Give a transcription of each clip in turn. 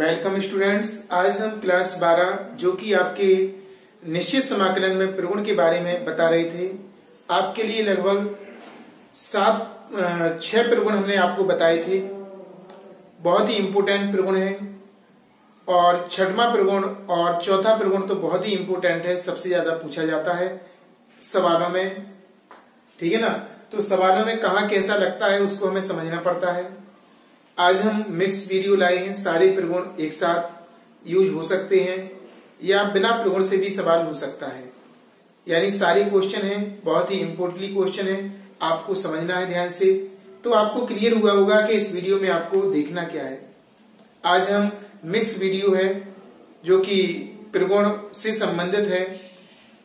Welcome students. आज हम class 12 जो कि आपके निश्चित समाकलन में प्रगुण के बारे में बता रहे थे। आपके लिए लगभग 6 प्रगुण हमने आपको बताए थे। बहुत ही इम्पोर्टेंट प्रगुण है और छठवां प्रगुण और चौथा प्रगुण तो बहुत ही इम्पोर्टेंट है, सबसे ज्यादा पूछा जाता है सवालों में। ठीक है ना। तो सवालों में कहाँ कैसा लगता है उसको हमें समझना पड़ता है। आज हम मिक्स वीडियो लाए हैं, सारे प्रगुण एक साथ यूज हो सकते हैं या बिना प्रगुण से भी सवाल हो सकता है। यानी सारे क्वेश्चन हैं, बहुत ही इम्पोर्टेंटली क्वेश्चन है, आपको समझना है ध्यान से। तो आपको क्लियर हुआ होगा कि इस वीडियो में आपको देखना क्या है। आज हम मिक्स वीडियो है जो कि प्रगुण से संबंधित है,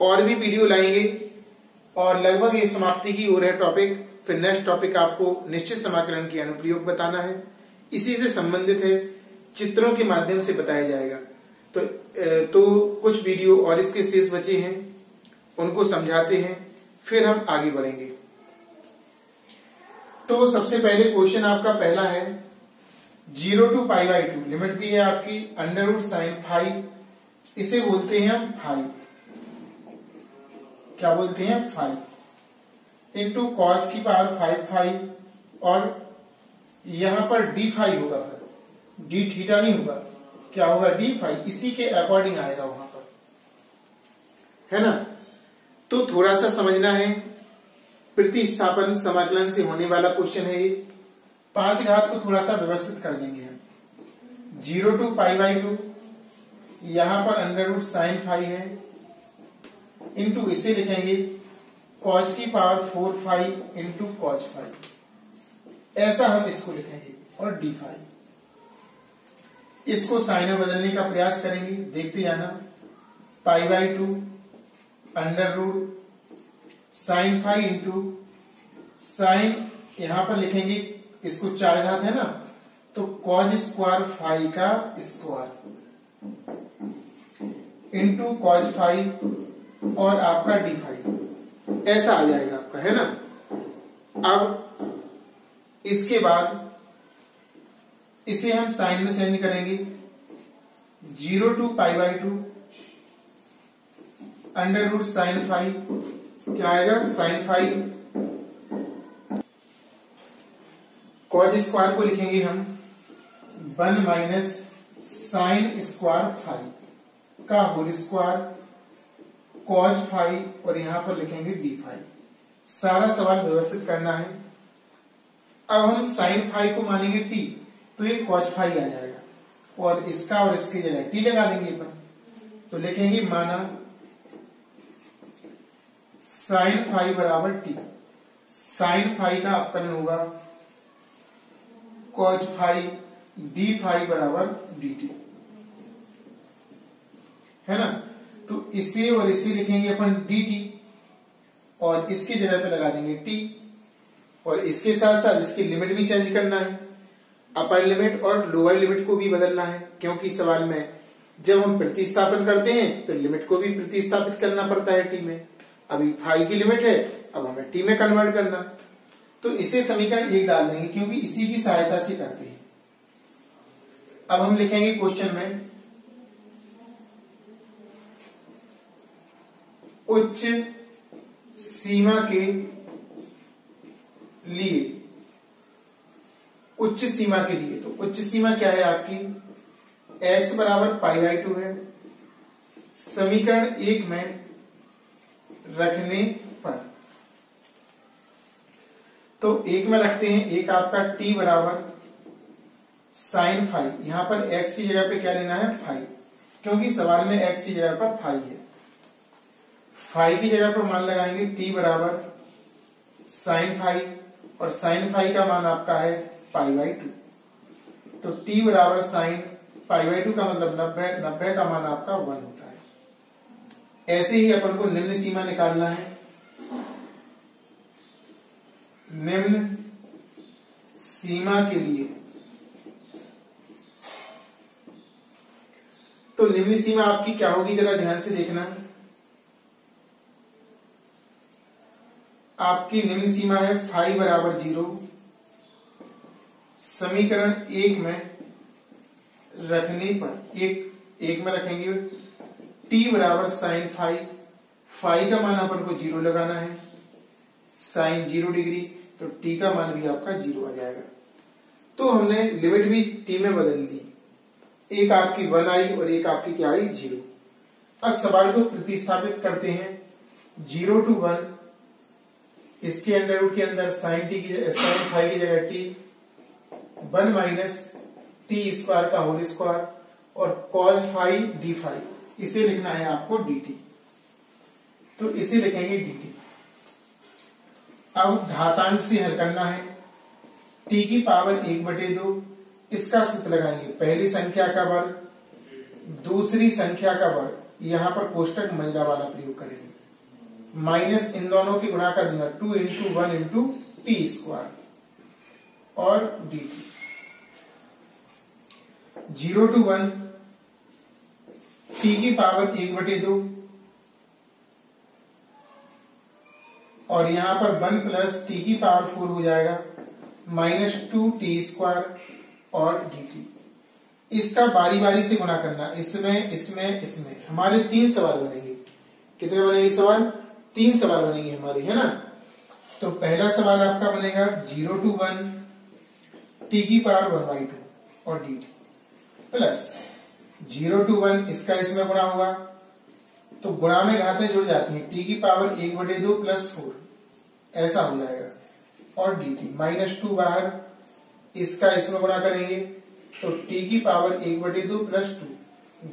और भी वीडियो लाएंगे और लगभग ये समाप्ति की ओर है टॉपिक। फिर नेक्स्ट टॉपिक आपको निश्चित समाकलन के अनुप्रयोग बताना है, इसी से संबंधित है, चित्रों के माध्यम से बताया जाएगा। तो कुछ वीडियो और इसके शेष बचे हैं, उनको समझाते हैं, फिर हम आगे बढ़ेंगे। तो सबसे पहले क्वेश्चन आपका पहला है 0 to π/2 लिमिट दी है आपकी √sin⁵, इसे बोलते हैं हम फाई। क्या बोलते हैं? फाई इंटू cos की पावर 5 और यहां पर d⁵ होगा, फिर d थीटा नहीं होगा, क्या होगा? d⁵, इसी के अकॉर्डिंग आएगा वहां पर, है ना। तो थोड़ा सा समझना है, प्रतिस्थापन समाकलन से होने वाला क्वेश्चन है ये। 5 घात को थोड़ा सा व्यवस्थित कर देंगे हम। 0 to π/2 यहां पर √sin⁵ है, इंटू इसे लिखेंगे cos की पावर 4 इंटू cos⁵, ऐसा हम इसको लिखेंगे, और d⁵। इसको साइन में बदलने का प्रयास करेंगे, देखते जाना। π/2 √sin⁵ इंटू साइन, यहां पर लिखेंगे इसको 4 घात है ना, तो cos² का स्क्वायर इंटू cos⁵ और आपका d⁵, ऐसा आ जाएगा आपका, है ना। अब इसके बाद इसे हम साइन में चेंज करेंगे। 0 to π/2 √sin⁵, क्या आएगा? sin⁵, cos² को लिखेंगे हम 1 माइनस sin² का होल स्क्वायर cos⁵, और यहां पर लिखेंगे d⁵। सारा सवाल व्यवस्थित करना है। अब हम sin⁵ को मानेंगे t, तो ये cos⁵ आ जाएगा, और इसका और इसकी जगह t लगा देंगे अपन। तो लिखेंगे माना sin⁵ बराबर t। sin⁵ का अपकलन होगा cos⁵, d⁵ बराबर dt, है ना। तो इसे और इसे लिखेंगे अपन dt, और इसकी जगह पे लगा देंगे t, और इसके साथ साथ इसकी लिमिट भी चेंज करना है। अपर लिमिट और लोअर लिमिट को भी बदलना है, क्योंकि सवाल में जब हम प्रतिस्थापन करते हैं तो लिमिट को भी प्रतिस्थापित करना पड़ता है t में। अभी फाई की लिमिट है, अब हमें t में कन्वर्ट करना, तो इसे समीकरण 1 डाल देंगे, क्योंकि इसी की सहायता से करते हैं। अब हम लिखेंगे क्वेश्चन में उच्च सीमा के लिए, उच्च सीमा के लिए, तो उच्च सीमा क्या है आपकी? x बराबर π/2 है। समीकरण 1 में रखने पर, तो 1 में रखते हैं, एक आपका t बराबर sin⁵, यहां पर x की जगह पे क्या लेना है? ⁵, क्योंकि सवाल में x की जगह पर ⁵ है। ⁵ की जगह पर मान लगाएंगे t बराबर sin⁵, और sin⁵ का मान आपका है π/2, तो t बराबर sin π/2 का मतलब 90 का मान आपका 1 होता है। ऐसे ही अपन को निम्न सीमा निकालना है। निम्न सीमा के लिए, तो निम्न सीमा आपकी क्या होगी, जरा ध्यान से देखना। आपकी निम्न सीमा है ⁵ बराबर 0। समीकरण 1 में रखने पर एक में रखेंगे t बराबर साइन फाई। फाई का मान अपन को 0 लगाना है, साइन 0 डिग्री, तो t का मान भी आपका 0 आ जाएगा। तो हमने लिमिट भी t में बदल दी, एक आपकी 1 आई और एक आपकी क्या आई 0। अब सवाल को प्रतिस्थापित करते हैं, 0 to 1, इसके अंडर रूट के अंदर साइन फाई की जगह t, 1 माइनस टी स्क्वायर का होल स्क्वायर और कॉस फाई डी फाई, इसे लिखना है आपको dt, तो इसे लिखेंगे dt। अब घातांक से हल करना है, t की पावर 1/2, इसका सूत्र लगाएंगे, पहली संख्या का वर्ग दूसरी संख्या का वर्ग, यहां पर कोष्टक मजदा वाला प्रयोग करेंगे, माइनस इन दोनों की गुणा का दूंगा 2 इंटू 1 इंटू टी स्क्वायर और dt। 0 to 1, t की पावर 1/2 और यहां पर 1 प्लस टी की पावर 4 हो जाएगा, माइनस 2t स्क्वायर और dt। इसका बारी बारी से गुणा करना, इसमें इसमें इसमें, हमारे 3 सवाल बनेंगे। कितने बनेंगे सवाल? 3 सवाल बनेंगे हमारे, है ना। तो पहला सवाल आपका बनेगा 0 to 1 t की पावर 1/2 और dt प्लस 0 to 1, इसका इसमें गुणा होगा, तो गुणा में घातें जुड़ जाती हैं, t की पावर 1/2 प्लस 4, ऐसा हो जाएगा, और dt माइनस 2 बाहर, इसका इसमें गुणा करेंगे तो t की पावर 1/2 प्लस 2,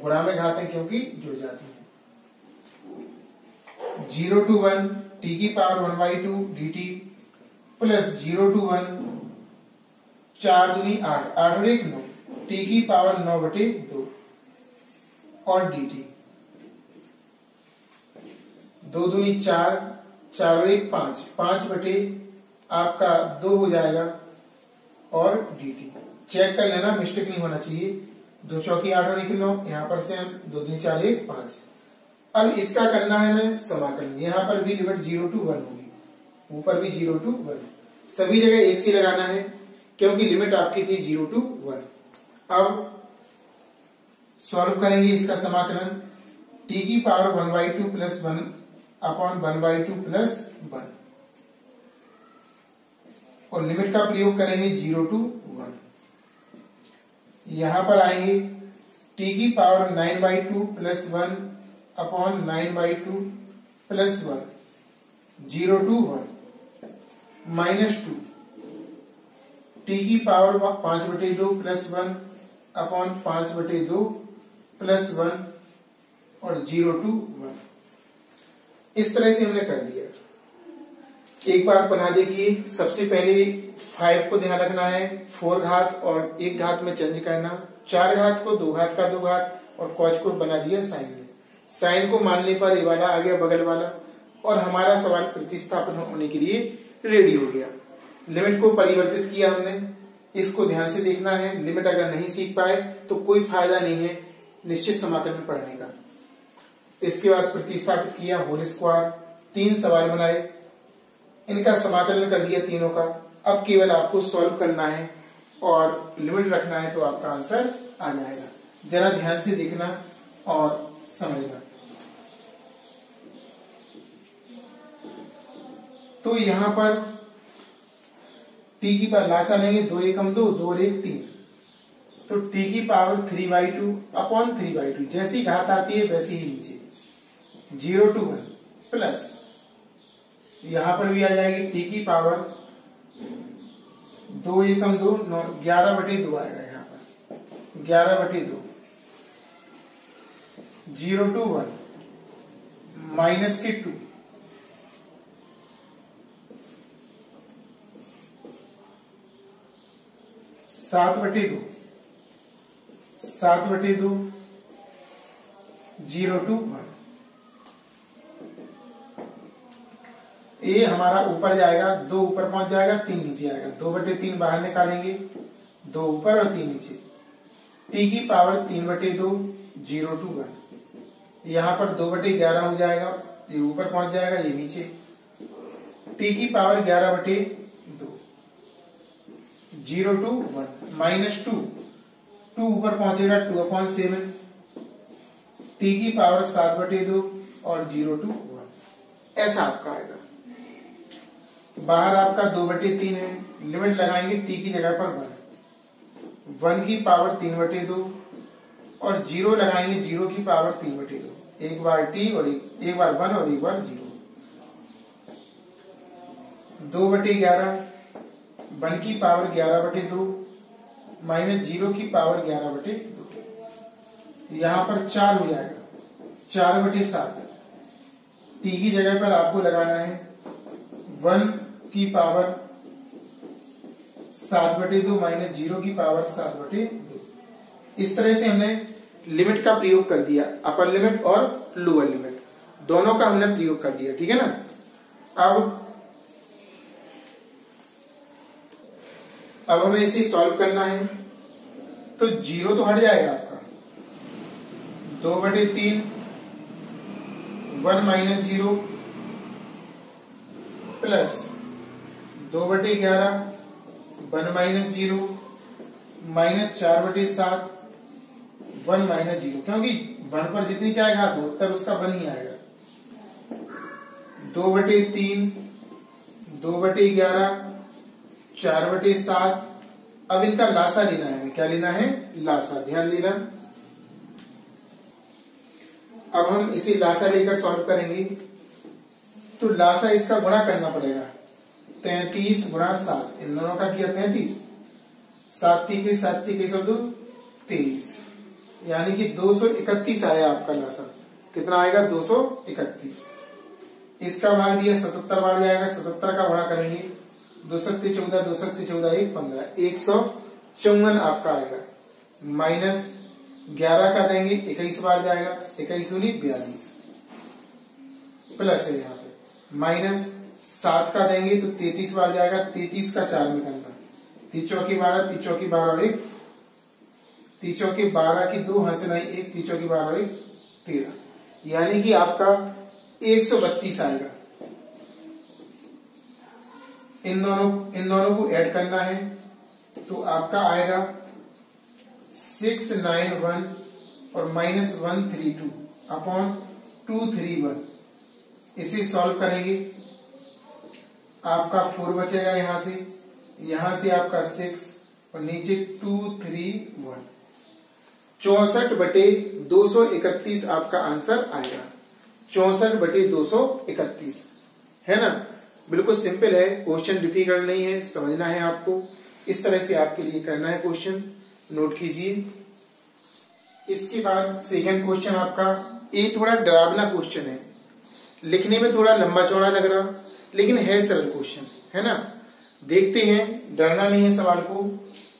गुणा में घातें क्योंकि जुड़ जाती हैं, 0 to 1 t की पावर 1/2 dt प्लस 0 to 1, 4 दूनी 8, 8 और 1 9, t की पावर 9/2 और dt, 2 दूनी 4, 4 और 1 5, 5/, आपका 2 हो जाएगा और dt। चेक कर लेना, मिस्टेक नहीं होना चाहिए, 2 चौकी 8 और 1 9, यहां पर से हम 2 दूनी 4 1 5। अब इसका करना है हमें समाकलन, यहां पर भी लिमिट 0 to 1 होगी, ऊपर भी 0 to 1, सभी जगह एक से लगाना है क्योंकि लिमिट आपकी थी 0 to 1। अब सॉल्व करेंगे इसका समाकलन, t की पावर 1/2 प्लस 1 अपॉन 1/2 प्लस 1 और लिमिट का प्रयोग करेंगे 0 to 1। यहां पर आएंगे t की power 9/2 plus 1 upon 9/2 plus 1, 0 to 1 minus 2, t की पावर 5/2 प्लस 1 अपॉन 5/2 प्लस 1 और 0 to 1। इस तरह से हमने कर दिया। एक बार बना देखिए, सबसे पहले 5 को ध्यान रखना है, 4 घात और 1 घात में चेंज करना, 4 घात को 2 घात का 2 घात और कॉज को बना दिया साइन में। साइन को मानने पर ये वाला आ गया बगल वाला और हमारा सवाल प्रतिस्थापन होने के लिए रेडी हो गया। लिमिट को परिवर्तित किया हमने, इसको ध्यान से देखना है, लिमिट अगर नहीं सीख पाए तो कोई फायदा नहीं है निश्चित समाकलन पढ़ने का। इसके बाद प्रतिस्थापित किया, होल स्क्वायर, 3 सवाल बनाए, इनका समाकलन कर दिया तीनों का। अब केवल आपको सॉल्व करना है और लिमिट रखना है तो आपका आंसर आ जाएगा। जरा ध्यान से देखना और समझना। तो यहां पर t की पावर लासा लेंगे, 2 एकम 2, 2 और 1 3, तो t की पावर 3/2 अपॉन 3/2, जैसी घात आती है वैसी ही नीचे, 0 to 1 प्लस यहां पर भी आ जाएगी t की पावर 2 एकम 2, 11/2 आएगा, यहां पर 11/2, 0 to 1 माइनस के 2, सात बटे दो 0 to 1। ये हमारा ऊपर जाएगा, 2 ऊपर पहुंच जाएगा, 3 नीचे आएगा, 2/3 बाहर निकालेंगे, 2 ऊपर और 3 नीचे, t की पावर 3/2 0 to 1। यहां पर 2/11 हो जाएगा, ये ऊपर पहुंच जाएगा, ये नीचे, t की पावर 11/2 0 to 1 माइनस 2, 2 ऊपर पहुंचेगा 2/7, t की पावर 7/2 और 0 to 1, ऐसा आपका आएगा। बाहर आपका 2/3 है, लिमिट लगाएंगे t की जगह पर 1 की पावर 3/2 और 0 लगाएंगे 0 की पावर 3/2, एक बार t और एक बार 1 और एक बार 0। 2/11, 1 की पावर 11/2 माइनस 0 की पावर 11/2, यहां पर 4 हो जाएगा, 4/7। t की जगह पर आपको लगाना है 1 की पावर 7/2 माइनस 0 की पावर 7/2। इस तरह से हमने लिमिट का प्रयोग कर दिया, अपर लिमिट और लोअर लिमिट दोनों का हमने प्रयोग कर दिया, ठीक है ना। अब हमें इसे सॉल्व करना है, तो 0 तो हट जाएगा आपका, 2/3 1 minus 0 plus 2/11 1 minus 0 minus 4/7 1 minus 0, क्योंकि 1 पर जितनी चाहे घात हो उत्तर उसका 1 ही आएगा। 2/3 2/11 4/7। अब इनका लासा लेना है, क्या लेना है, लासा, ध्यान देना। अब हम इसे लासा लेकर सॉल्व करेंगे, तो लासा इसका गुणा करना पड़ेगा, 33 गुणा 7, इन दोनों का किया 33, 7 के 7 के 23, यानी कि 231 आया आपका लासा। कितना आएगा, 231। इसका भाग दिया 77 बार जाएगा, 77 का गुणा करेंगे, 2 7 14, 2 7 14 1 15, 154 आपका आएगा। माइनस 11 का देंगे, 21 बार जाएगा, 21 दूनी 42, प्लस है यहाँ पे, माइनस 7 का देंगे तो 33 बार जाएगा, 33 का 4 में करना, 3 चौकी 12, 3 चौकी 12 और 1, 3 चौकी 12 की 2 हाथ से नहीं 1, 3 चौकी 12 और 1 13, यानी कि आपका 132 आएगा। इन दोनों को ऐड करना है, तो आपका आएगा 691 और माइनस 132 अपॉन 231। इसे सॉल्व करेंगे, आपका 4 बचेगा, यहां से आपका 6 और नीचे 231, 64/231 आपका आंसर आएगा। 64/231 है ना, बिल्कुल सिंपल है, क्वेश्चन डिफिकल्ट नहीं है, समझना है आपको। इस तरह से आपके लिए करना है क्वेश्चन, नोट कीजिए। इसके बाद सेकंड क्वेश्चन आपका, ये थोड़ा डरावना क्वेश्चन है, लिखने में थोड़ा लंबा चौड़ा लग रहा, लेकिन है सरल क्वेश्चन, है ना। देखते हैं, डरना नहीं है सवाल को,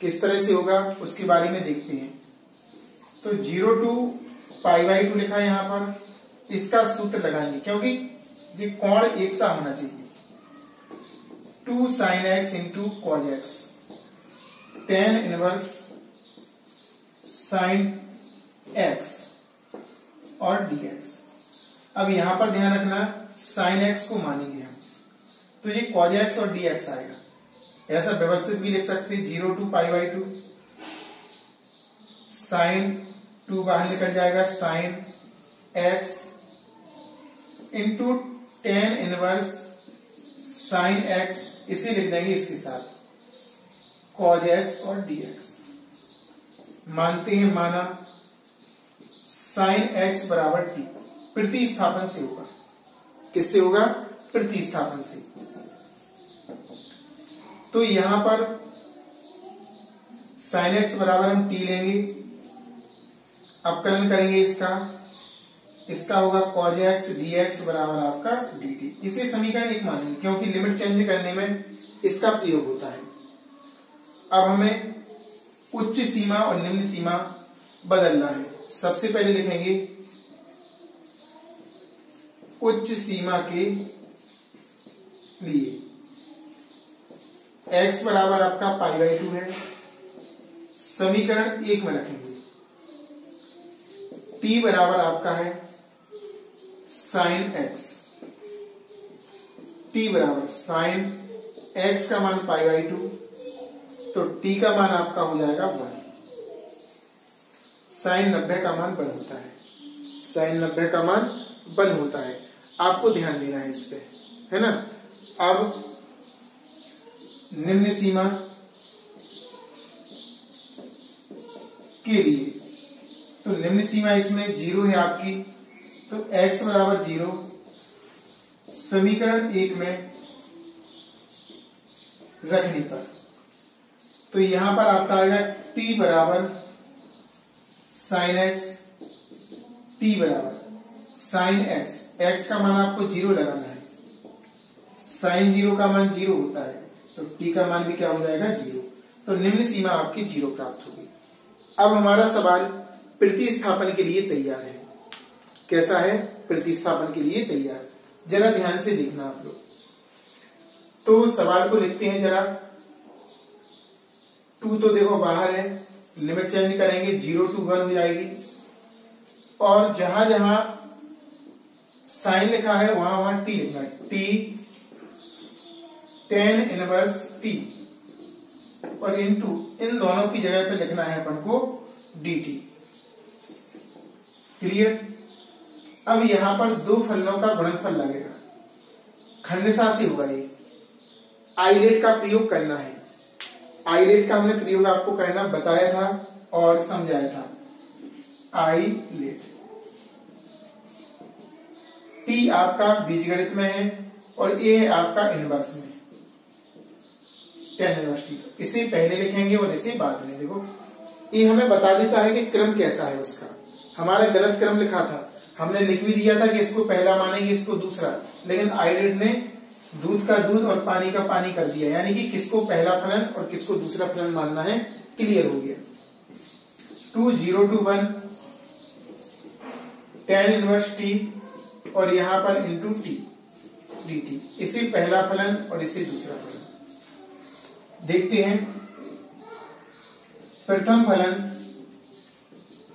किस तरह से होगा उसके बारे में देखते हैं। तो 0 to π/2 लिखा है यहां पर, इसका सूत्र लगाएंगे, क्योंकि ये कोण एक सा होना चाहिए। 2 sin x into cos x, tan inverse sin x और dx। अब यहां पर ध्यान रखना, sin x को मानेंगे हम, तो ये cos x और dx आएगा। ऐसा व्यवस्थित भी लिख सकते हैं, 0 to π/2, sin 2 बाहर निकल जाएगा, sin x into tan inverse sin x, इसे लिख देंगे इसके साथ cos x और dx। मानते हैं, माना, sin x बराबर t, प्रतिस्थापन से होगा। किससे होगा, प्रतिस्थापन से। तो यहां पर sin x बराबर हम t लेंगे, अपकलन करेंगे इसका होगा cos x dx बराबर आपका dt। इसे समीकरण 1 मानेंगे, क्योंकि लिमिट चेंज करने में इसका प्रयोग होता है। अब हमें उच्च सीमा और निम्न सीमा बदलना है। सबसे पहले लिखेंगे उच्च सीमा के लिए x बराबर आपका π/2 है, समीकरण 1 में रखेंगे। t बराबर आपका है sin x, t बराबर sin x का मान π/2, तो t का मान आपका हो जाएगा 1। साइन 90 का मान 1 होता है, साइन 90 का मान 1 होता है। आपको ध्यान देना है इस पे, है ना। अब निम्न सीमा के लिए, तो निम्न सीमा इसमें 0 है आपकी, तो x बराबर 0 समीकरण 1 में रखने पर, तो यहां पर आपका आएगा t बराबर साइन x, t बराबर साइन x, x का मान आपको 0 लगाना है, साइन 0 का मान 0 होता है, तो t का मान भी क्या हो जाएगा 0। तो निम्न सीमा आपकी 0 प्राप्त होगी। अब हमारा सवाल प्रतिस्थापन के लिए तैयार है। कैसा है? प्रतिस्थापन के लिए तैयार। जरा ध्यान से देखना आप लोग। तो सवाल को लिखते हैं जरा। 2 तो देखो बाहर है, लिमिट चेंज करेंगे 0 to 1 हो जाएगी, और जहां जहां साइन लिखा है वहां वहां t लिखना है, t tan इनवर्स t, और इनटू इन दोनों की जगह पे लिखना है अपन को dt। क्लियर? अब यहां पर दो फलनों का गुणनफल लगेगा, खंडसा से होगा ये। आइलेट का प्रयोग करना है, आइलेट का हमने प्रयोग आपको करना बताया था और समझाया था। आइलेट t आपका बीजगणित में है और a है आपका इनवर्स में, tan इनवर्स t। इसे पहले लिखेंगे और इसे बाद में। देखो ये हमें बता देता है कि क्रम कैसा है उसका। हमारा गलत क्रम लिखा था, हमने लिख भी दिया था कि इसको पहला मानेंगे इसको दूसरा, लेकिन आइलेट ने दूध का दूध और पानी का पानी कर दिया, यानी कि किसको पहला फलन और किसको दूसरा फलन मानना है क्लियर हो गया। 2 0 to 1 tan इनवर्स t और यहां पर इंटू t dt, इसे पहला फलन और इसे दूसरा फलन। देखते हैं प्रथम फलन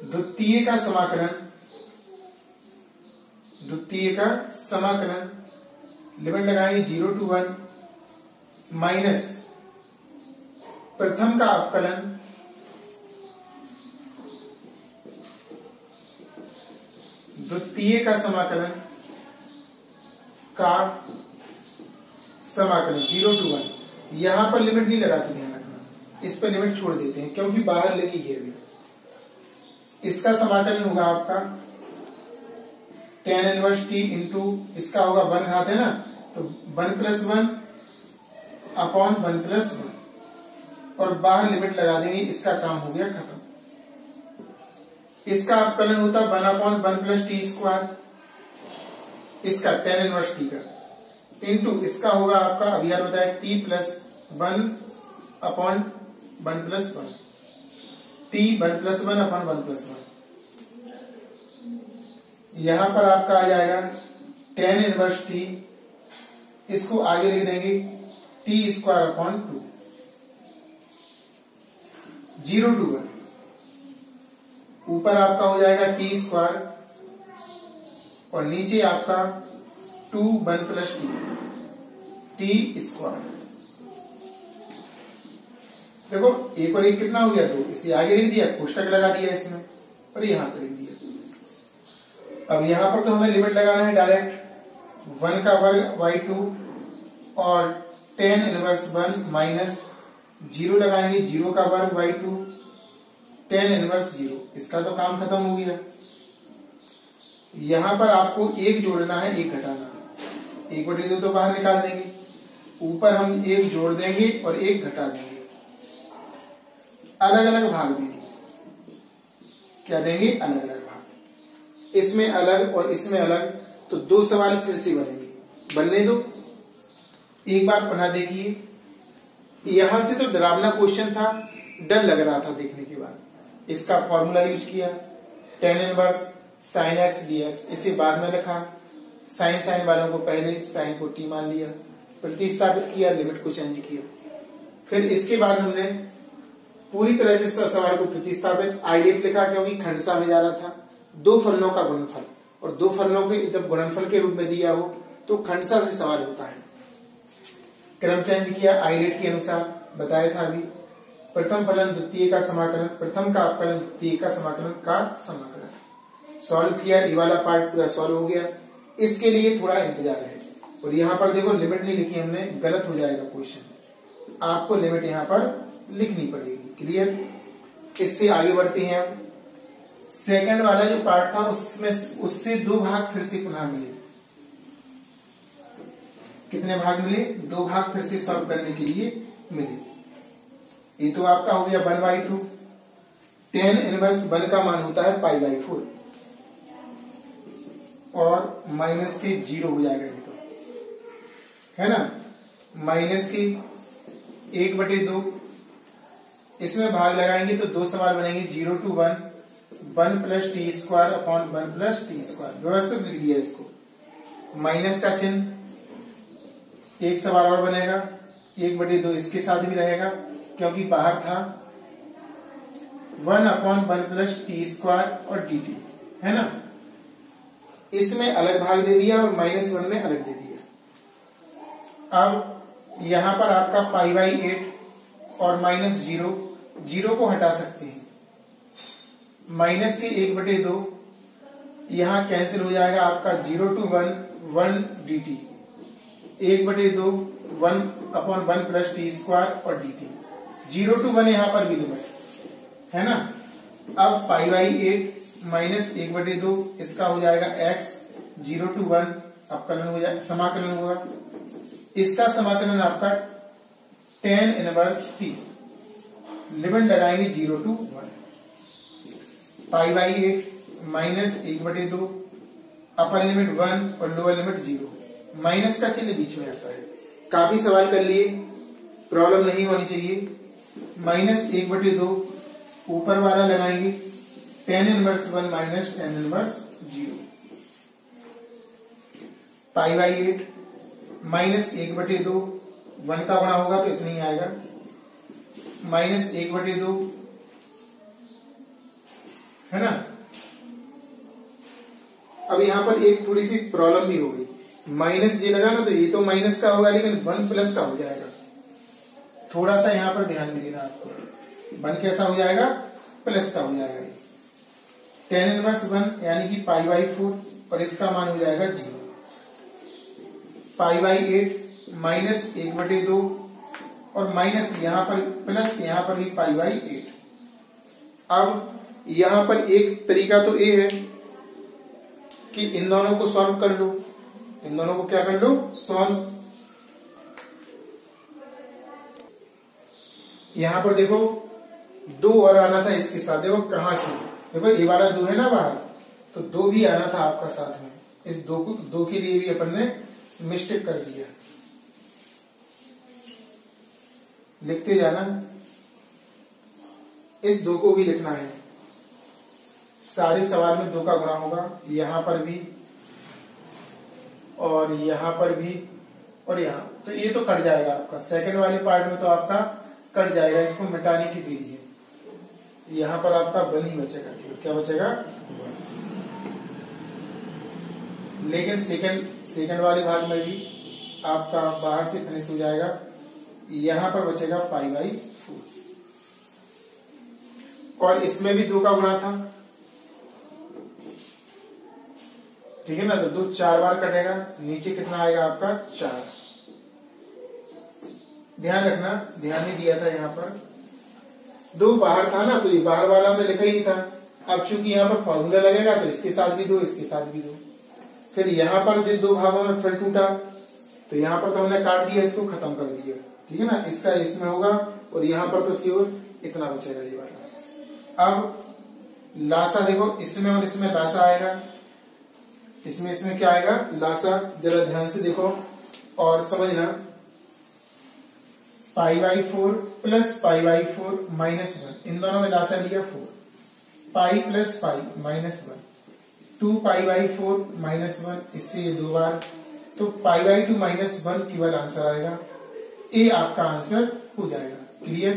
द्वितीय का समाकलन, द्वितीय का समाकलन, लिमिट लगाएंगे 0 to 1 माइनस प्रथम का अवकलन द्वितीय का समाकलन का समाकलन 0 to 1। यहां पर लिमिट नहीं लगाते, ध्यान रखना, इस पर लिमिट छोड़ देते हैं क्योंकि बाहर लिखी है अभी। इसका समाकलन होगा आपका tan इनवर्स t इंटू इसका होगा 1 घात है ना, तो 1 + 1 अपॉन 1 + 1, और बाहर लिमिट लगा देंगे, इसका काम हो गया खत्म। इसका अवकलन होता 1 अपॉन 1 + t², इसका tan इनवर्स t का, इंटू इसका होगा आपका अभी यार बताया t + 1 अपॉन 1 + 1, t 1 + 1 अपॉन 1 + 1। यहां पर आपका आ जाएगा tan इनवर्स t, इसको आगे लिख देंगे t² अपॉन 2, 0 to 1। ऊपर आपका हो जाएगा t² और नीचे आपका 2 1 + t² देखो 1 और 1 कितना हो गया 2, इसे आगे लिख दिया, कोष्टक लगा दिया इसमें और यहां पर लिख दिया। अब यहां पर तो हमें लिमिट लगाना है डायरेक्ट 1 का वर्ग y2 और tan इनवर्स 1 माइनस 0 लगाएंगे 0 का वर्ग y2 tan इनवर्स 0, इसका तो काम खत्म हो गया। यहां पर आपको 1 जोड़ना है 1 घटाना, 1/2 तो बाहर निकाल देंगे, ऊपर हम 1 जोड़ देंगे और 1 घटा देंगे, अलग अलग भाग देंगे। क्या देंगे? अलग अलग भाग। इसमें अलग और इसमें अलग, तो 2 सवाल फिर से बनेंगे, बनने दो। एक बार पुनः देखिए, यहां से तो डरावना क्वेश्चन था, डर लग रहा था देखने के बाद। इसका फॉर्मूला यूज किया tan inverse sin x dx, इसे बाद में रखा, साइन वालों को पहले, साइन को t मान लिया, प्रतिस्थापित किया, लिमिट को चेंज किया। फिर इसके बाद हमने पूरी तरह से सवाल को प्रतिस्थापित आइलेट लिखा, क्योंकि खंडसा में जा रहा था। 2 फलनों का गुणनफल, और 2 फलनों के जब गुणनफल के रूप में दिया हो तो खंडसा से सवाल होता है। क्रम चेंज किया आइलेट के अनुसार, बताया था अभी। प्रथम फलन द्वितीय का समाकलन, प्रथम का अवकलन द्वितीय का समाकलन का समाकलन। सॉल्व किया, ये वाला पार्ट पूरा सॉल्व हो गया। इसके लिए थोड़ा इंतजार है। और यहाँ पर देखो लिमिट नहीं लिखी हमने, गलत हो जाएगा क्वेश्चन, आपको लिमिट यहाँ पर लिखनी पड़ेगी। क्लियर? इससे आगे बढ़ते हैं। अब सेकंड वाला जो पार्ट था उसमें उससे 2 भाग फिर से पुनः मिले। कितने भाग मिले? 2 भाग फिर से सॉल्व करने के लिए मिले। ये तो आपका हो गया 1/2। tan इनवर्स 1 का मान होता है π/4 और माइनस के 0 हो जाएगा, ये तो है ना। माइनस के 1/2, इसमें भाग लगाएंगे तो 2 सवाल बनेंगे। 0 to 1, 1 + t² अपॉन 1 + t²। व्यवस्थित लिख दिया इसको। माइनस का चिन्ह, एक सवाल और बनेगा 1/2, इसके साथ भी रहेगा क्योंकि बाहर था। 1 अपॉन 1 + t² और dt, है ना। इसमें अलग भाग दे दिया और -1 में अलग दे दिया। अब यहां पर आपका π/8 और -0, 0 को हटा सकते हैं। माइनस के 1/2 यहां कैंसिल हो जाएगा आपका। 0 to 1, 1 dt, 1/2 1 अपॉन 1 + t² और dt। 0 to 1 यहां पर भी लिमिट, है ना। अब π/8 माइनस 1/2, इसका हो जाएगा x। 0 to 1 अवकलन हो जाएगा, समाकलन होगा। इसका समाकलन आपका tan इनवर्स t, लिमिट लगाएंगे 0 to 1। π/8 माइनस 1/2, अपर लिमिट 1 और लोअर लिमिट 0। माइनस का चिन्ह बीच में आता है। काफी सवाल कर लिए, प्रॉब्लम नहीं होनी चाहिए। माइनस 1/2 ऊपर वाला लगाएंगे, tan inverse 1 minus tan inverse 0। π/8 minus 1/2, 1 का बना होगा तो इतना ही आएगा। माइनस 1/2, है ना। अब यहां पर एक थोड़ी सी प्रॉब्लम भी हो गई। माइनस ये लगा ना, तो ये तो माइनस का होगा लेकिन 1 प्लस का हो जाएगा। थोड़ा सा यहां पर ध्यान भी देना आपको। 1 कैसा हो जाएगा? प्लस का हो जाएगा। tan इनवर्स 1 यानी कि π/4 और इसका मान हो जाएगा 0। π/8 माइनस 1/2 और माइनस यहां पर प्लस, यहां पर भी π/8। अब यहां पर एक तरीका तो ये है कि इन दोनों को सॉल्व कर लो। इन दोनों को क्या कर लो? सॉल्व। यहां पर देखो 2 और आना था इसके साथ। देखो कहां से, देखो ये वाला 2 है ना बाहर, तो 2 भी आना था आपका साथ में। इस 2 के लिए भी अपन ने मिस्टेक कर दिया। लिखते जाना, इस 2 को भी लिखना है। सारे सवाल में 2 का गुणा होगा, यहां पर भी और यहां पर भी और यहां, तो ये तो कट जाएगा आपका। सेकंड वाले पार्ट में तो आपका कट जाएगा, इसको मिटाने की दीजिए। यहां पर आपका 1 ही बचेगा। क्या बचेगा? 1। लेकिन सेकंड वाले भाग में भी आपका बाहर से फिनिश हो जाएगा। यहां पर बचेगा π/4 और इसमें भी 2 का गुणा था, ठीक है ना। तो 2 4 बार कटेगा, नीचे कितना आएगा आपका? 4। ध्यान रखना, ध्यान नहीं दिया था यहाँ पर। 2 बाहर था ना, तो ये बाहर वाला हमने लिखा ही नहीं था। अब चूंकि यहाँ पर फॉर्मूला लगेगा तो इसके साथ भी 2, इसके साथ भी 2। फिर यहाँ पर जो 2 भागों में फिर टूटा, तो यहाँ पर तो हमने काट दिया, इसको खत्म कर दिया, ठीक है ना। इसका इसमें होगा और यहाँ पर तो श्योर इतना बचेगा ये वाला। अब लासा देखो, इसमें और इसमें लासा आएगा, इसमें क्या आएगा? लासा। जरा ध्यान से देखो और समझना। π/4 प्लस π/4 माइनस 1, इन दोनों में लासा लिया 4। Pi plus pi minus 1, 2π/4 minus 1, इससे ये 2 बार, तो π/2 माइनस 1 केवल आंसर आएगा। ए आपका आंसर हो जाएगा। क्लियर?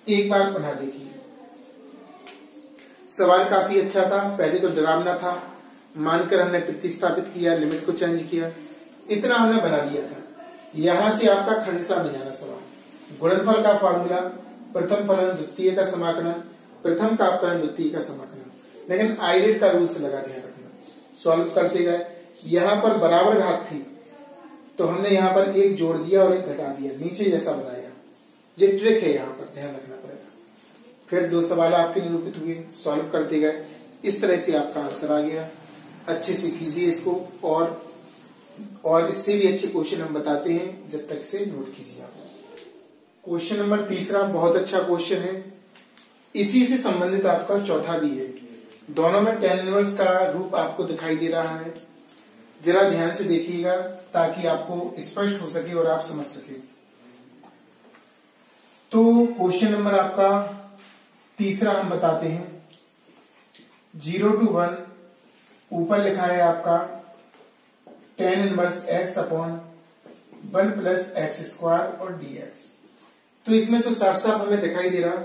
एक बार पुनः देखिए। सवाल काफी अच्छा था, पहले तो डरावना था, मानकर हमने प्रतिस्थापित किया, लिमिट को चेंज किया, इतना हमने बना लिया था। यहां से आपका खंडसा में जाना सवाल, गुणनफल का फॉर्मूला प्रथम फलन द्वितीय का समाकलन, प्रथम का अपकरण द्वितीय का समाकलन, लेकिन आईलेट का रूल्स लगा ध्यान रखना। सॉल्व करते गए, यहाँ पर बराबर घात थी तो हमने यहाँ पर एक जोड़ दिया और एक घटा दिया, नीचे जैसा बनाया। ये ट्रिक है, यहाँ पर ध्यान रखना पड़ेगा। फिर दो सवाल आपके निरूपित हुए, सॉल्व करते गए, इस तरह से आपका आंसर आ गया। अच्छे से कीजिए इसको, और इससे भी अच्छे क्वेश्चन हम बताते हैं, जब तक से नोट कीजिए आप। क्वेश्चन नंबर तीसरा बहुत अच्छा क्वेश्चन है, इसी से संबंधित आपका चौथा भी है। दोनों में tan इनवर्स का रूप आपको दिखाई दे रहा है, जरा ध्यान से देखिएगा ताकि आपको स्पष्ट हो सके और आप समझ सके। तो क्वेश्चन नंबर आपका तीसरा हम बताते हैं। 0 to 1 ऊपर लिखा है आपका tan inverse x upon 1 plus x square और dx। तो इसमें तो साफ साफ हमें दिखाई दे रहा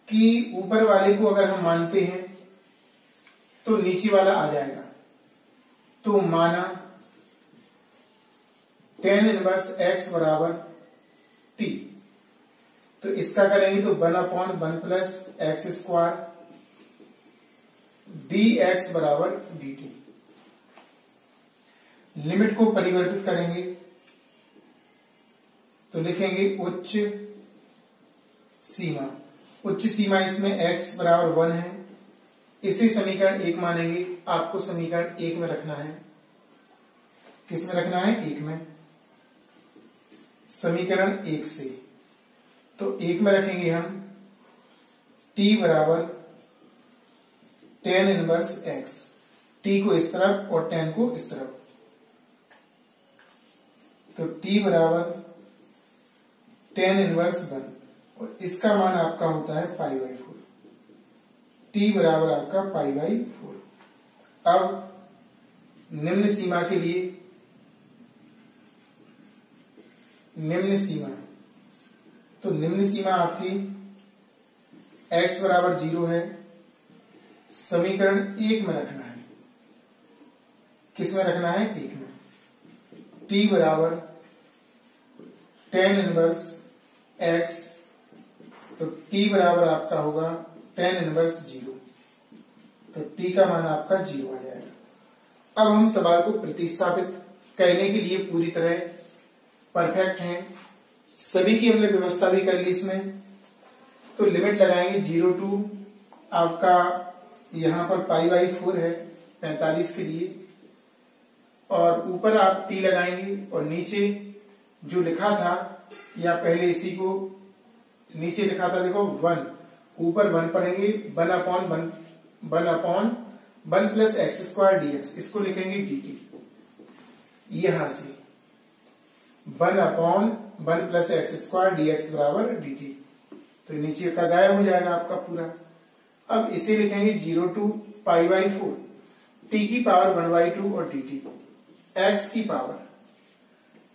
कि ऊपर वाले को अगर हम मानते हैं तो नीचे वाला आ जाएगा। तो माना tan इनवर्स x बराबर t, तो इसका करेंगे तो 1 upon 1 plus x square dx बराबर dt। लिमिट को परिवर्तित करेंगे तो लिखेंगे उच्च सीमा। उच्च सीमा इसमें x बराबर 1 है, इसे समीकरण 1 मानेंगे। आपको समीकरण 1 में रखना है। किस में रखना है? 1 में। समीकरण 1 से तो 1 में रखेंगे हम t बराबर tan इनवर्स x, t को इस तरफ और tan को इस तरफ। तो t बराबर tan इनवर्स 1 और इसका मान आपका होता है π/4। t बराबर आपका π/4। अब निम्न सीमा के लिए, निम्न सीमा, तो निम्न सीमा आपकी x बराबर 0 है, समीकरण 1 में रखना है। किस में रखना है? 1 में। t बराबर tan इनवर्स x, तो t बराबर आपका होगा tan इनवर्स 0, तो t का मान आपका 0 आ जाएगा। अब हम सवाल को प्रतिस्थापित करने के लिए पूरी तरह परफेक्ट हैं, सभी की हमने व्यवस्था भी कर ली इसमें। तो लिमिट लगाएंगे 0 to आपका यहां पर π/4 है 45 के लिए, और ऊपर आप t लगाएंगे और नीचे जो लिखा था, या पहले इसी को नीचे लिखा था देखो 1, ऊपर 1 पढ़ेंगे 1 upon 1 plus x square dx, इसको लिखेंगे dt। यहां से 1 upon 1 plus x square dx बराबर dt, तो नीचे का गायब हो जाएगा आपका पूरा। अब इसे लिखेंगे 0 to π/4, t की पावर 1/2 और dt, x की पावर,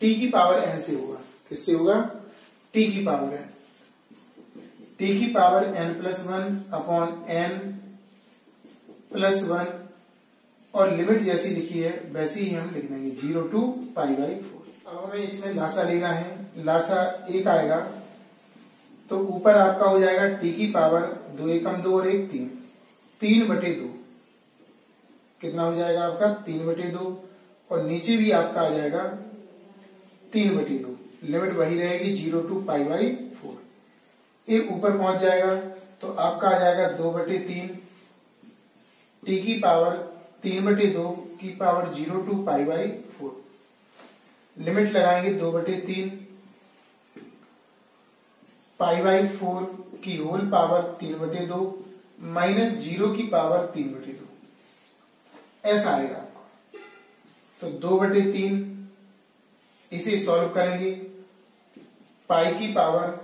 t की पावर n से होगा। किससे होगा? t की पावर n, t की power n plus 1 upon n plus 1, और लिमिट जैसी लिखी है वैसे ही हम लिख देंगे 0 to π/4। अब हमें इसमें लासा लेना है, लासा 1 आएगा तो ऊपर आपका हो जाएगा t की पावर 2 एकम 2 और 1 3, 3/2। कितना हो जाएगा आपका? 3/2, और नीचे भी आपका आ जाएगा 3/2। लिमिट वही रहेगी 0 to π/4। ये ऊपर पहुंच जाएगा तो आपका आ जाएगा 2/3, t की पावर 3/2 की पावर 0 to π/4। लिमिट लगाएंगे 2/3 π/4 की होल पावर 3/2 माइनस 0 की पावर 3/2, ऐसा आएगा आपको। तो 2/3 इसे सॉल्व करेंगे, पाई की पावर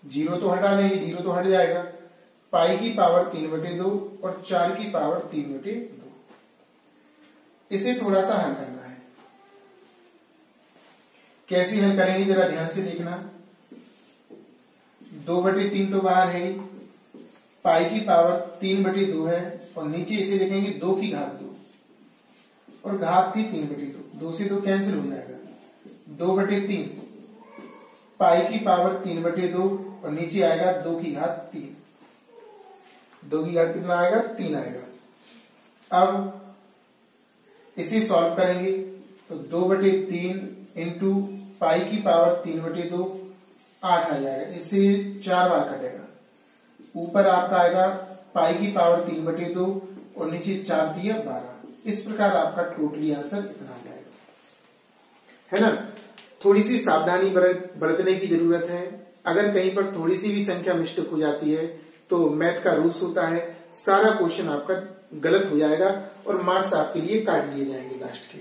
0 तो हटा देंगे, 0 तो हट जाएगा, पाई की पावर 3/2 और 4 की पावर 3/2। इसे थोड़ा सा हल करना है। कैसे हल करेंगे जरा ध्यान से देखना। 2/3 तो बाहर है, पाई की पावर 3/2 है, और नीचे इसे लिखेंगे 2 की घात 2, और घात थी 3/2, 2 से 2 कैंसिल हो जाएगा। 2/3 पाई की पावर 3/2 और नीचे आएगा 2 की घात 3। 2 की घात कितना आएगा? 3 आएगा। अब इसे सॉल्व करेंगे तो 2/3 इंटू पाई की पावर 3/2 8 आ जाएगा। इसे 4 बार कटेगा। ऊपर आपका आएगा पाई की पावर 3/2 और नीचे 4 दिया 12। इस प्रकार आपका टोटली आंसर इतना आ जाएगा, है ना। थोड़ी सी सावधानी बरतने की जरूरत है। अगर कहीं पर थोड़ी सी भी संख्या मिस्टेक हो जाती है तो मैथ का रूल्स होता है, सारा क्वेश्चन आपका गलत हो जाएगा और मार्क्स आपके लिए काट लिए जाएंगे लास्ट के,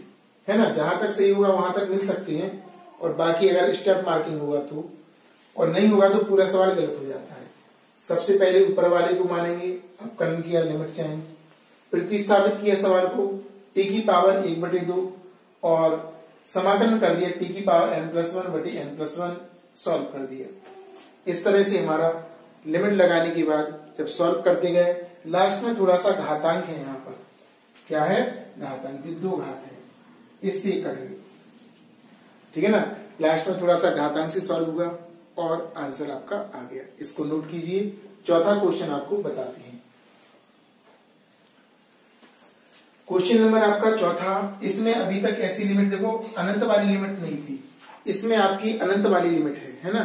है ना। जहां तक सही होगा वहां तक मिल सकते हैं और बाकी अगर स्टेप मार्किंग होगा तो, और नहीं होगा तो पूरा सवाल गलत हो जाता है। सबसे पहले ऊपर वाले को मानेंगे, अपकरण किया, लिमिट चेंज, प्रतिस्थापित किया सवाल को t की पावर 1/2 और समाकलन कर दिया t की पावर n+1/n+1, सॉल्व कर दिया। इस तरह से हमारा लिमिट लगाने के बाद जब सॉल्व करते गए, लास्ट में थोड़ा सा घातांक है, यहाँ पर क्या है? घातांक, जो 2 घात है, इससे कट गई, ठीक है ना। लास्ट में थोड़ा सा घातांक से सॉल्व हुआ और आंसर आपका आ गया। इसको नोट कीजिए। चौथा क्वेश्चन आपको बताते हैं। क्वेश्चन नंबर आपका चौथा, इसमें अभी तक ऐसी लिमिट देखो अनंत वाली लिमिट नहीं थी, इसमें आपकी अनंत वाली लिमिट है ना।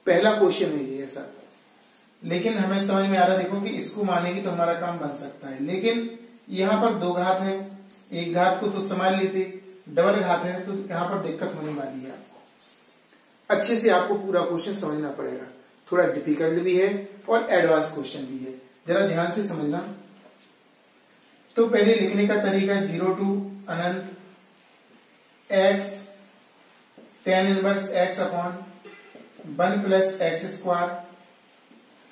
पहला क्वेश्चन है ये ऐसा, लेकिन हमें समझ में आ रहा है देखो कि इसको मानेगी तो हमारा काम बन सकता है। लेकिन यहाँ पर 2 घात है, एक घात को तो संभाल लेते, डबल घात है तो यहाँ पर दिक्कत होने वाली है। आपको अच्छे से आपको पूरा क्वेश्चन समझना पड़ेगा, थोड़ा डिफिकल्ट भी है और एडवांस क्वेश्चन भी है, जरा ध्यान से समझना। तो पहले लिखने का तरीका 0 to Anant x tan inverse x upon 1 plus x square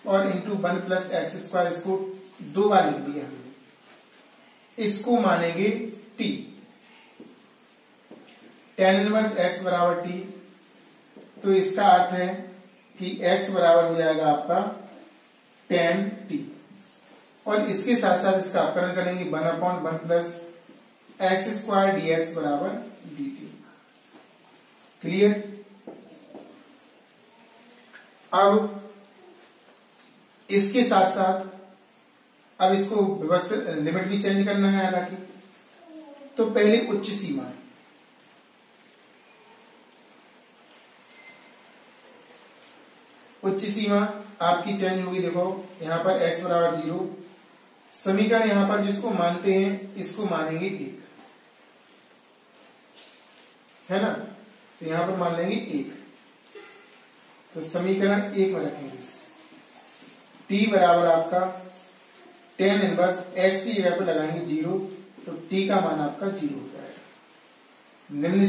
और इंटू 1 प्लस एक्स स्क्वायर, इसको 2 बार लिख दिया हमने। इसको मानेंगे t, tan इनवर्स x बराबर t, तो इसका अर्थ है कि x बराबर हो जाएगा आपका tan t, और इसके साथ साथ इसका अपकरण करेंगे 1/1 प्लस एक्स स्क्वायर dx बराबर dt। क्लियर? अब इसके साथ साथ अब इसको व्यवस्थित लिमिट भी चेंज करना है हालांकि। तो पहले उच्च सीमा, उच्च सीमा आपकी चेंज होगी। देखो यहां पर x बराबर 0, समीकरण यहां पर जिसको मानते हैं इसको मानेंगे 1, है ना। तो यहां पर मान लेंगे 1, तो समीकरण 1 में रखेंगे। t बराबर आपका tan इनवर्स x की जगह पर लगाएंगे 0, तो t का मान आपका 0 हो जाएगा। निम्न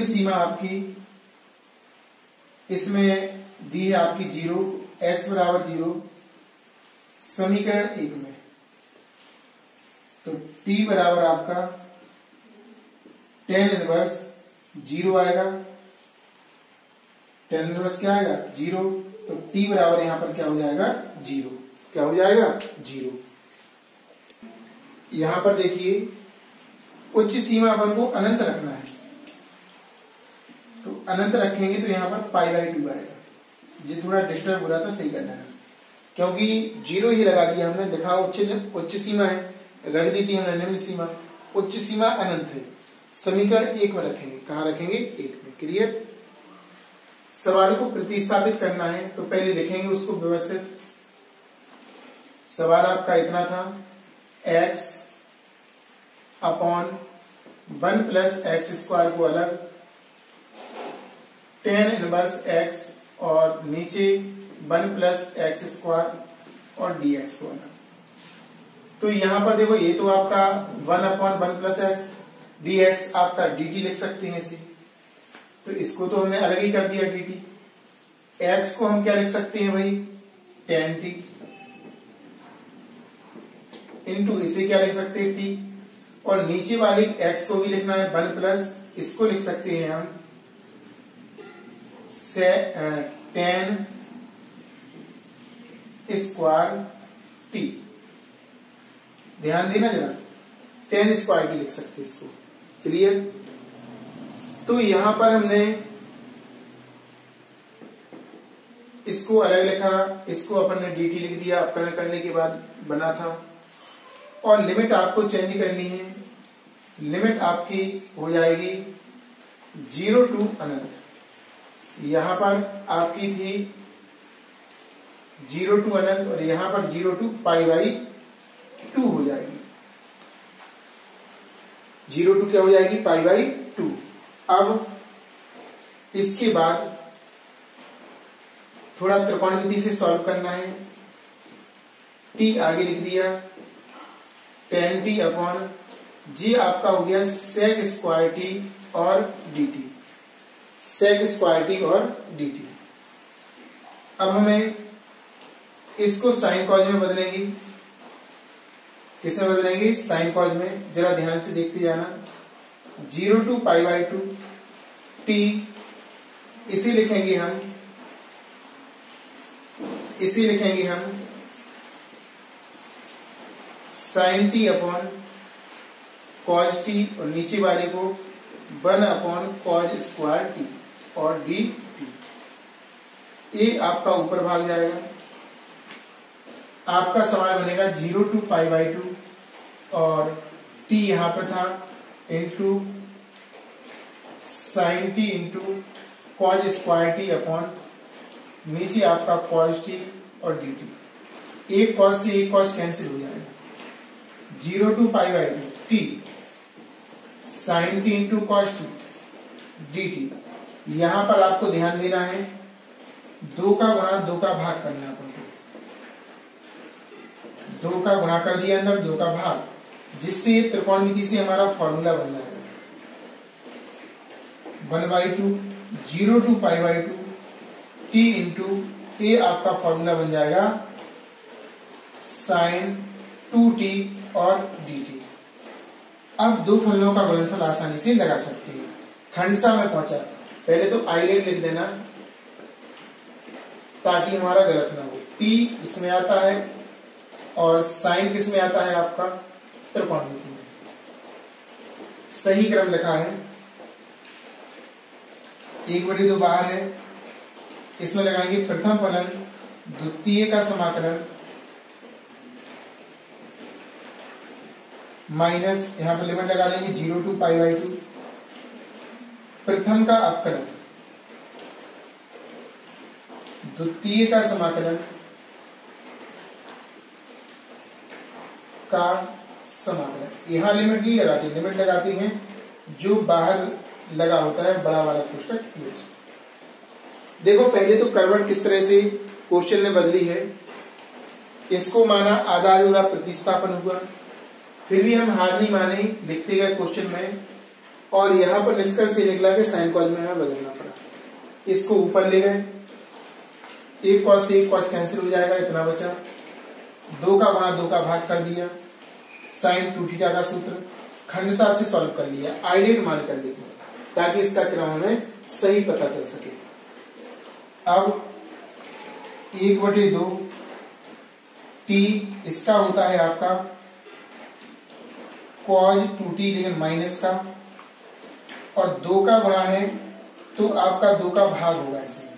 सीमा आपकी इसमें दी है आपकी 0, x बराबर 0, समीकरण 1 में। तो t बराबर आपका tan इनवर्स 0 आएगा। tan इनवर्स क्या आएगा? 0, तो t बराबर यहां पर क्या हो जाएगा? 0। क्या हो जाएगा? 0। यहां पर देखिए उच्च सीमा अपन को अनंत रखना है, तो अनंत रखेंगे तो यहां पर π/2 आएगा। ये थोड़ा डिस्टर्ब हो रहा था, सही करना है, क्योंकि 0 ही लगा दिया हमने। देखा उच्च सीमा है, रख दी थी हमने निम्न सीमा। उच्च सीमा अनंत है, समीकरण 1 में रखेंगे। कहां रखेंगे? 1 में। क्लियर? सवाल को प्रतिस्थापित करना है तो पहले लिखेंगे उसको व्यवस्थित। सवाल आपका इतना था, x upon 1 plus x square को अलग, tan इनवर्स x और नीचे 1 प्लस एक्स स्क्वायर और dx को अलग। तो यहां पर देखो ये तो आपका 1/1 प्लस एक्स, dx आपका dt लिख सकते हैं इसे, तो इसको तो हमने अलग ही कर दिया dt। x को हम क्या लिख सकते हैं भाई? tan t, इंटू इसे क्या लिख सकते हैं? t, और नीचे वाली x को भी लिखना है 1 प्लस, इसको लिख सकते हैं हम tan स्क्वायर t। ध्यान देना जरा, tan स्क्वायर t लिख सकते हैं इसको। क्लियर? तो यहां पर हमने इसको अलग लिखा, इसको अपन ने dt लिख दिया अपकरण करने के बाद बना था। और लिमिट आपको चेंज करनी है, लिमिट आपकी हो जाएगी 0 टू अनंत। यहां पर आपकी थी 0 टू अनंत और यहां पर 0 टू पाई बाई 2 हो जाएगी। 0 टू क्या हो जाएगी? पाई बाई 2। अब इसके बाद थोड़ा त्रिकोणमिति से सॉल्व करना है। t आगे लिख दिया, tan t अपॉन जी आपका हो गया sec स्क्वायर t और dt, sec स्क्वायर t और dt। अब हमें इसको साइन कॉज में बदलेंगे। किसमें बदलेंगे? साइन कॉज में। जरा ध्यान से देखते जाना। 0 टू पाई बाई 2 t, इसे लिखेंगे हम sine T upon cos T और नीचे वाले को 1 अपॉन कॉज स्क्वायर टी और डी टी। ए आपका ऊपर भाग जाएगा। आपका सवाल बनेगा 0 टू पाई बाई 2 और टी यहां पे था into sine T into cos square T upon नीचे आपका कॉज टी और डी टी। एक कॉज से एक कॉज कैंसिल हो जाएगा। 0 to pi by 2 T sine T into cos T D T. यहां पर आपको ध्यान देना है 2 का गुणा 2 का भाग करना है। अपन को 2 का गुणा कर दिया अंदर, 2 का भाग, जिससे त्रिकोणमिति से हमारा फॉर्मूला बन जाएगा 1/2 0 to pi by 2 T into A आपका फॉर्मूला बन जाएगा साइन 2t और dt। अब दो फलनों का गुणनफल आसानी से लगा सकते हैं। खंडसा में पहुंचा, पहले तो आइलेट लिख देना ताकि हमारा गलत ना हो। t इसमें आता है और साइन किस में आता है? आपका त्रिकोणमिति में। सही क्रम लिखा है। 1/2 बाहर है, इसमें लगाएंगे प्रथम फलन द्वितीय का समाकलन माइनस, यहां पर लिमिट लगा देंगे 0 टू पाई बाई 2, प्रथम का अपकलन द्वितीय का समाकलन का समाकलन। यहां लिमिट नहीं लगाते, लिमिट लगाते हैं जो बाहर लगा होता है बड़ा वाला कोष्टक यूज। देखो पहले तो करवट किस तरह से क्वेश्चन ने बदली है। इसको माना आधा अधूरा प्रतिस्थापन हुआ, फिर भी हम हार नहीं माने, लिखते गए क्वेश्चन में, और यहां पर निष्कर्ष से निकला कि साइन कॉज में हमें बदलना पड़ा। इसको ऊपर ले गए, एक कॉज से एक कॉज कैंसिल हो जाएगा, इतना बचा। 2 का गुणा 2 का भाग कर दिया, साइन 2 थीटा का सूत्र खंडसा से सॉल्व कर लिया, आइडेंट मान कर लिया ताकि इसका क्रम हमें सही पता चल सके। अब 1/2 टी इसका होता है आपका cos 2t, लेकिन माइनस का, और 2 का गुणा है तो आपका 2 का भाग होगा। इसमें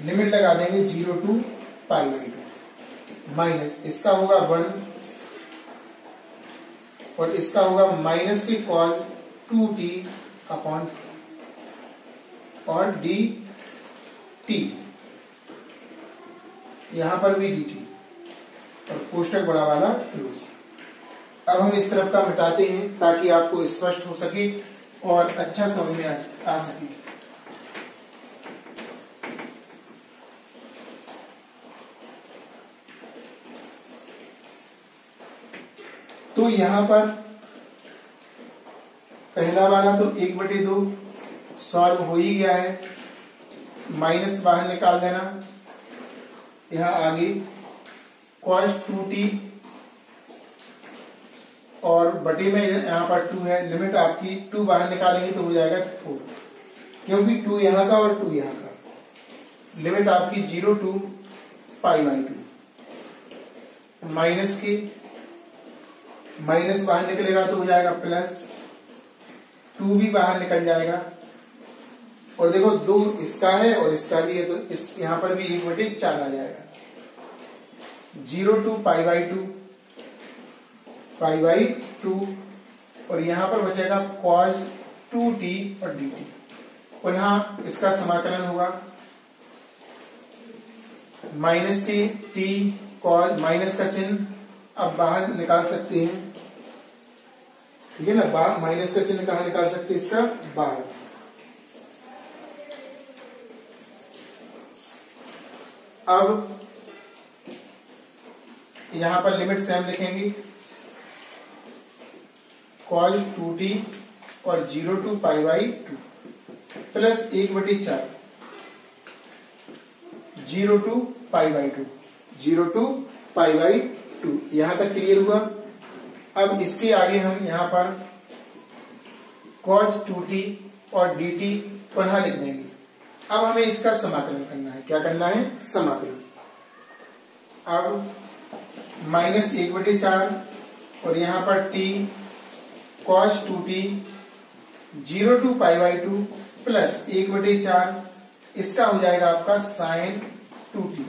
लिमिट लगा देंगे 0 टू पाई बाई 2 माइनस, इसका होगा 1 और इसका होगा माइनस के cos 2t अपॉन और डी टी, यहां पर भी डी टी और कोष्टक बड़ा वाला क्लोज। अब हम इस तरफ का मिटाते हैं ताकि आपको स्पष्ट हो सके और अच्छा समझ में आ सके। तो यहां पर पहला वाला तो 1/2 सॉल्व हो ही गया है, माइनस बाहर निकाल देना। यहां आगे cos 2t और बटे में यहां पर 2 है, लिमिट आपकी 2 बाहर निकालेंगे तो हो जाएगा 4, क्योंकि 2 यहां का और 2 यहां का। लिमिट आपकी 0 टू पाई बाई 2, माइनस की माइनस बाहर निकलेगा तो हो जाएगा प्लस, 2 भी बाहर निकल जाएगा, और देखो 2 इसका है और इसका भी है, तो इस यहां पर भी 1/4 आ जाएगा। 0 to π/2 और यहां पर बचेगा cos 2t और dt। पुनः इसका समाकलन होगा माइनस के t cos, माइनस का चिन्ह अब बाहर निकाल सकते हैं, ठीक है ना। माइनस का चिन्ह कहां निकाल सकते हैं, इसका बाहर। अब यहां पर लिमिट सेम लिखेंगे, cos 2t और 0 to π/2 प्लस 1/4 0 to π/2, 0 to π/2। यहां तक क्लियर हुआ। अब इसके आगे हम यहां पर cos 2t और dt पुनः लिख देंगे। अब हमें इसका समाकलन करना है। क्या करना है, समाकलन। अब माइनस 1/4 और यहां पर t cos 2t 0 to π/2 plus 1/4, इसका हो जाएगा आपका sin 2t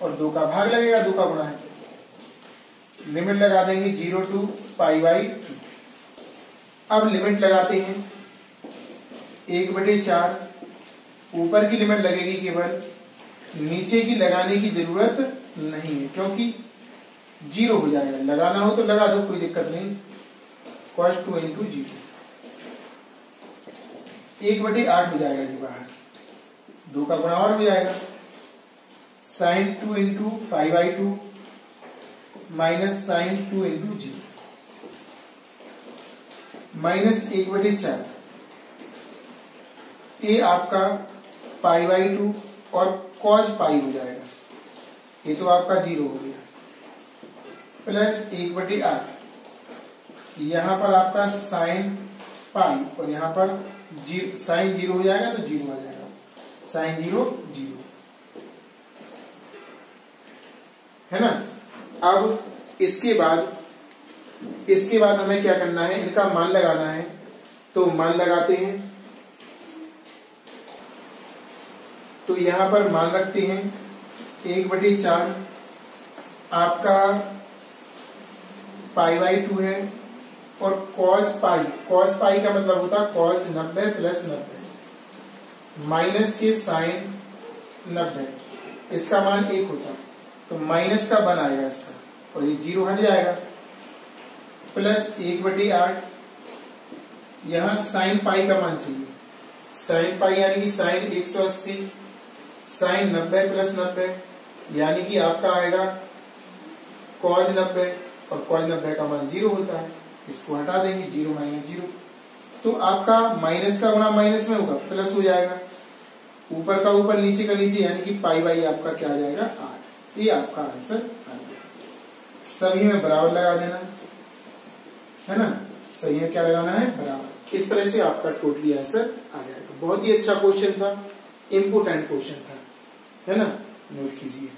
और 2 का भाग लगेगा, 2 का गुणा है, लिमिट लगा देंगे 0 to π/2। अब लिमिट लगाते हैं 1/4, ऊपर की लिमिट लगेगी केवल, नीचे की लगाने की जरूरत नहीं है क्योंकि 0 हो जाएगा। लगाना हो तो लगा दो, कोई दिक्कत नहीं। cos 2 into 0 1/8 हो जाएगा जी बाहर, 2 का गुणा और हो जाएगा। sin 2 into π/2 minus sin 2 into 0 minus 1/4, ये आपका π/2 और cos π हो जाएगा, ये तो आपका 0 हो गया, प्लस 1/8, यहां पर आपका sin π और यहां पर sin 0 हो जाएगा तो 0 आ जाएगा, sin 0 0 है ना। अब इसके बाद हमें क्या करना है, इनका मान लगाना है। तो मान लगाते हैं, तो यहां पर मान रखते हैं 1/4 आपका π/2 है और cos π का मतलब होता है cos 90 प्लस 90 माइनस के sin 90, इसका मान 1 होता तो माइनस का 1 आएगा इसका और ये 0 हट जाएगा, प्लस 1/8, यहां sin π का मान चाहिए। sin π यानी कि sin 180 sin 90 प्लस 90 यानी कि आपका आएगा cos 90 और cos 90 का मान 0 होता है, इसको हटा देंगे, 0 माइनस 0, तो आपका माइनस का गुणा माइनस में होगा, प्लस हो जाएगा, ऊपर का ऊपर नीचे का नीचे, यानी कि π/, आपका क्या आ जाएगा 8। ये आपका आंसर आ जाएगा। सभी में बराबर लगा देना है ना, सही में क्या लगाना है, बराबर। इस तरह से आपका टोटली आंसर आ जाएगा। बहुत ही अच्छा क्वेश्चन था, इंपोर्टेंट क्वेश्चन था, है ना, नोट कीजिए।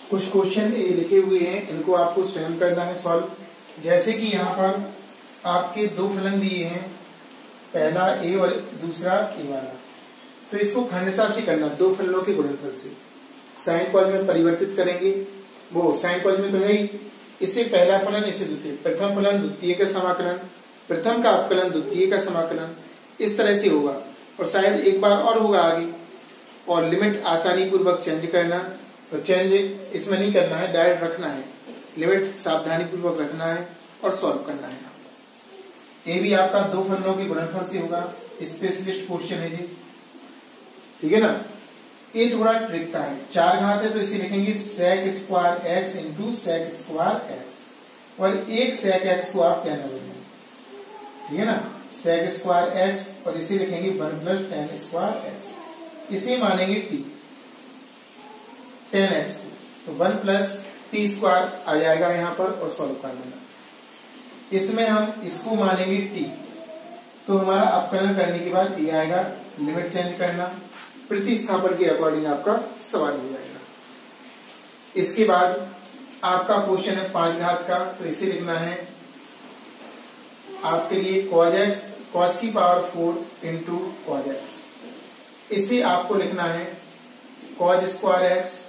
कुछ क्वेश्चन ये लिखे हुए हैं, इनको आपको स्वयं करना है सॉल्व। जैसे कि यहाँ पर आपके 2 फलन दिए हैं, पहला ए और दूसरा ए वाला, तो इसको खंडशः से करना, 2 फलनों के गुणनफल से। साइन कॉज में परिवर्तित करेंगे, वो साइन कॉज में तो है ही, इससे पहला फलन इसे द्वितीय, प्रथम फलन द्वितीय का समाकलन, प्रथम का अपकलन द्वितीय का समाकलन, इस तरह से होगा। और शायद एक बार और होगा आगे, और लिमिट आसानी पूर्वक चेंज करना, तो चेंज इसमें नहीं करना है, डायरेक्ट रखना है, लिमिट सावधानी पूर्वक रखना है और सॉल्व करना है। ये भी आपका 2 फलनों के गुणनफल से होगा, स्पेशलिस्ट क्वेश्चन है जी, ठीक है ना। ये थोड़ा ट्रिक का है, 4 घात है तो इसे लिखेंगे sec square x into sec square x, और एक sec x को आप 10 बोलेंगे, ठीक है ना, sec स्क्वायर x, और इसे लिखेंगे 1 प्लस tan स्क्वायर x, इसे मानेंगे t 10x को, तो 1 प्लस t स्क्वायर आ जाएगा यहाँ पर, और सॉल्व कर देना। इसमें हम इसको मानेंगे t, तो हमारा अपकलन करने के बाद ये आएगा, लिमिट चेंज करना, प्रतिस्थापन के अकॉर्डिंग आपका सवाल हो जाएगा। इसके बाद आपका क्वेश्चन है 5 घात का, तो इसे लिखना है आपके लिए cos x कॉज की पावर 4 इंटू कॉज एक्स। इसे आपको लिखना है कॉज स्क्वायर एक्स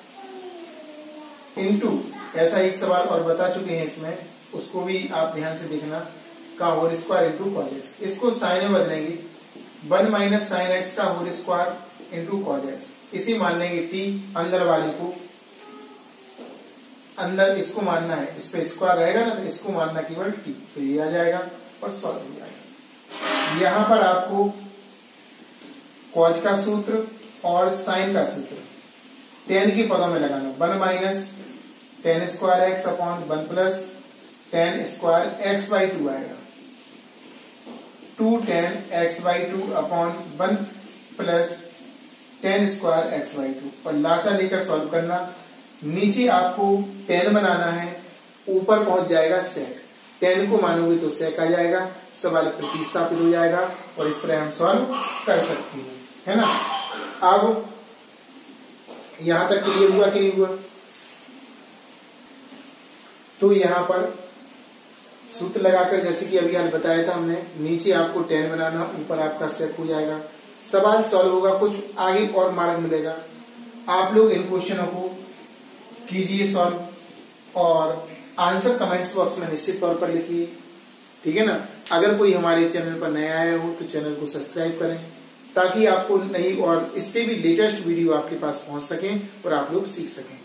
इंटू, ऐसा एक सवाल और बता चुके हैं इसमें, उसको भी आप ध्यान से देखना, का whole square into cos X. इसको साइन में बदलेंगे 1 माइनस साइन एक्स का whole square into cos X. इसी मान लेंगे टी, अंदर वाले को अंदर इसको मानना है, इस पे स्क्वायर रहेगा ना तो इसको मानना केवल टी, तो ये आ जाएगा और सॉल्व हो जाएगा। यहां पर आपको कॉज का सूत्र और साइन का सूत्र टेन के पदों में लगाना। 1 minus ten square x upon 1 plus ten square x by 2 आएगा। 2 ten x by 2 upon 1 plus ten square x by 2 और लासा लेकर सॉल्व करना। नीचे आपको 10 बनाना है, ऊपर पहुंच जाएगा सेक। 10 को मानोगे तो सेक आ जाएगा, सवाल प्रतिस्थापित हो जाएगा और इस तरह हम सॉल्व कर सकते हैं, है ना। अब यहां तक क्लियर हुआ कि नहीं हुआ? तो यहां पर सूत्र लगाकर, जैसे कि अभी आज बताया था हमने, नीचे आपको 10 बनाना, ऊपर आपका सेक हो जाएगा, सवाल सॉल्व होगा। कुछ आगे और मार्ग मिलेगा। आप लोग इन क्वेश्चनों को कीजिए सॉल्व और आंसर कमेंट्स बॉक्स में निश्चित तौर पर लिखिए, ठीक है ना। अगर कोई हमारे चैनल पर नया आया हो तो चैनल को सब्सक्राइब करें, ताकि आपको नई और इससे भी लेटेस्ट वीडियो आपके पास पहुंच सके और आप लोग सीख सकें।